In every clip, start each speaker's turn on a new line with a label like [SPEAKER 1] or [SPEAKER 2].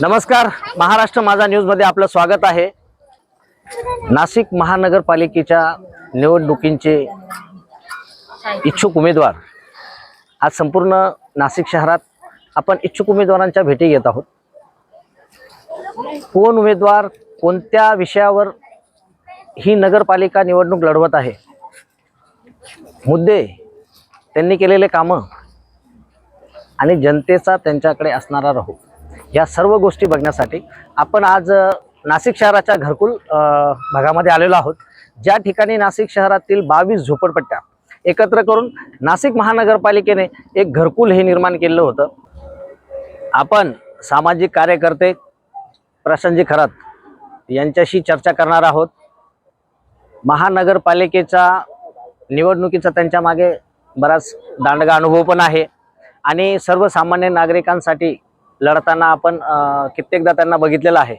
[SPEAKER 1] नमस्कार, महाराष्ट्र माझा न्यूज मध्ये आपलं स्वागत आहे। नाशिक महानगरपालिकेच्या निवडणुकीचे इच्छुक उमेदवार आज संपूर्ण नाशिक शहरात आपण इच्छुक उमेदवारांच्या भेटी घेत आहोत। कोण उमेदवार कोणत्या विषयावर ही नगरपालिका निवडणूक लढवत आहे, मुद्दे, त्यांनी केलेले कामं आणि जनतेचा त्यांच्याकडे असणारा राहू, या सर्व गोष्टी बघण्यासाठी आपण आज नाशिक शहराच्या घरकुल भागामध्ये आलेलो आहोत। ज्या ठिकाणी नाशिक शहरातील 22 झोपडपट्ट्या एकत्र करून नाशिक महानगरपालिकेने एक घरकुल हे निर्माण केलं होतं। आपण सामाजिक कार्यकर्ते प्रशांतजी खरात यांच्याशी चर्चा करणार आहोत। महानगरपालिकेचा निवडणुकीचा त्यांच्या मागे बराच दांडगा अनुभव पण आहे आणि सर्वसामान्य नागरिकांसाठी लढताना आपण कित्येकदा त्यांना बघितलेलं आहे।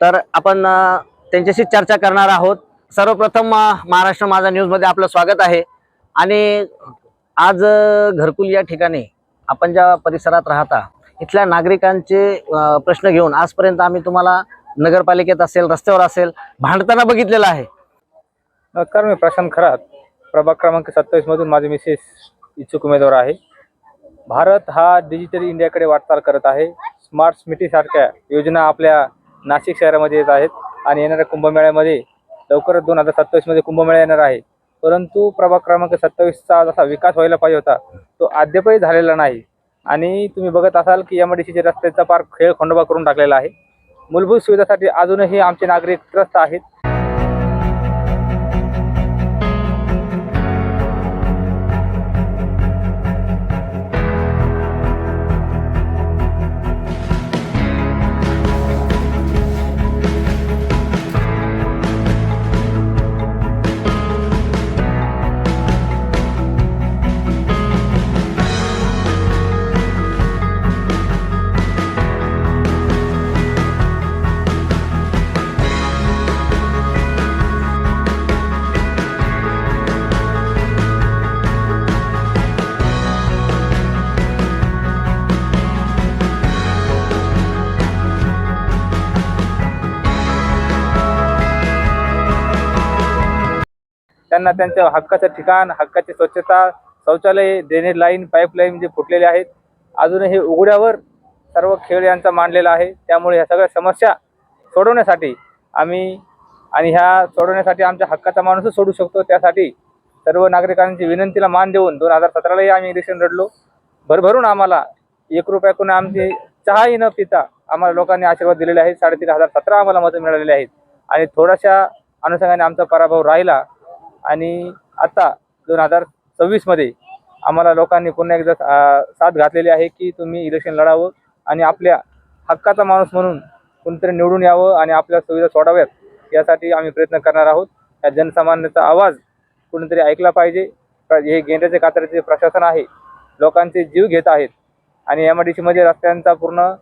[SPEAKER 1] तर आपण त्यांच्याशी चर्चा करणार आहोत। सर्वप्रथम महाराष्ट्र माझा न्यूज मध्ये आपलं स्वागत आहे। आणि आज घरकुल या ठिकाणी आपण ज्या परिसरात राहता इथल्या नागरिकांचे प्रश्न घेऊन आजपर्यंत आम्ही तुम्हाला नगरपालिकेत असेल, रस्त्यावर असेल, भांडताना बघितलेलं आहे।
[SPEAKER 2] नमस्कार, मी प्रशांत खरात, प्रभाग क्रमांक 27 मधून माझे मिसेस इच्छुक उमेदवार आहे। भारत हा डिजिटल इंडियाकडे वाटचाल करत आहे। स्मार्ट सिटी सारख्या योजना आपल्या नाशिक शहरामध्ये येत आहेत आणि येणाऱ्या कुंभमेळ्यामध्ये लवकरच 2027 मध्ये कुंभमेळा येणार आहे। परंतु प्रभाग क्रमांक 27चा जसा विकास व्हायला पाहिजे होता तो अद्यापही झालेला नाही। आणि तुम्ही बघत असाल की एमआयडीसीच्या रस्त्याचा पार खेळ खंडोबा करून टाकलेला आहे। मूलभूत सुविधासाठी अजूनही आमचे नागरिक त्रस्त आहेत। त्यांना त्यांच्या हक्काचं ठिकाण, हक्काची स्वच्छता, शौचालय, ड्रेनेज लाईन, पाईपलाईन जे फुटलेले आहेत अजूनही उघड्यावर सर्व खेळ यांचा मांडलेला आहे। त्यामुळे ह्या सगळ्या समस्या सोडवण्यासाठी सोडवण्यासाठी आमच्या हक्काचा माणूसच सोडू शकतो। त्यासाठी सर्व नागरिकांची विनंतीला मान देऊन 2017लाही आम्ही इलेक्शन लढलो। भरभरून आम्हाला 1 रुपया कोणी आमची चहाही न पिता आम्हाला लोकांनी आशीर्वाद दिलेले आहेत। 3,517 आम्हाला मतं मिळालेली आहेत आणि थोड्याशा अनुषंगाने आमचा पराभव राहिला। आणि आता 2026 मध्ये आम्हाला लोकांनी पुन्हा एकदा साथ घातलेली आहे की तुम्ही इलेक्शन लढावं आणि आपल्या हक्काचा माणूस म्हणून कोणतरी निवडून यावं आणि आपल्या सुविधा सोडाव्यात, यासाठी आम्ही प्रयत्न करणार आहोत। या जनसामान्याचा आवाज कोणीतरी ऐकला पाहिजे। हे गेंड्याचे कातराचे प्रशासन आहे, लोकांचे जीव घेत आहेत आणि एमआयडीसी मध्ये रस्त्यांचा पूर्ण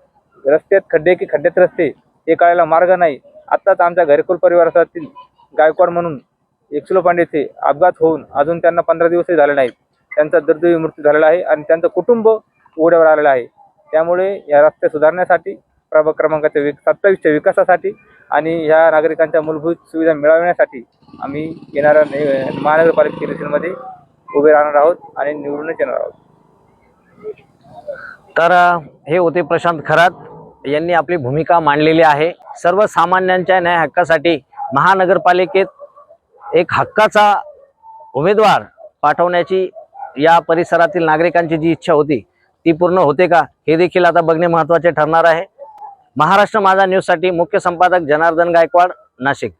[SPEAKER 2] रस्त्यात खड्डे की खड्ड्यात रस्ते हे कळायला मार्ग नाही। आत्ताच आमच्या घरकुल परिवारातील गायकवाड म्हणून 1 किलो पांडेचे अपघात होऊन अजून त्यांना 15 दिवसही झाले नाहीत। त्यांचा दुर्दैवी मृत्यू झालेला आहे आणि त्यांचं कुटुंब उघड्यावर आलेलं आहे। त्यामुळे या रस्ते सुधारण्यासाठी, प्रभाग क्रमांकाच्या 27च्या विकासासाठी आणि ह्या नागरिकांच्या मूलभूत सुविधा मिळवण्यासाठी आम्ही येणाऱ्या महानगरपालिका इलेक्शनमध्ये उभे राहणार आहोत आणि निवडूनच येणार आहोत।
[SPEAKER 1] तर हे होते प्रशांत खरात यांनी आपली भूमिका मांडलेली आहे। सर्वसामान्यांच्या न्याय हक्कासाठी महानगरपालिकेत एक हक्काचा उमेदवार पाठवण्याची या परिसरातील नागरिकांची जी इच्छा होती ती पूर्ण होते का हे देखील आता बघणे महत्त्वाचे ठरणार आहे। महाराष्ट्र माझा न्यूज साठी मुख्य संपादक जनार्दन गायकवाड, नाशिक।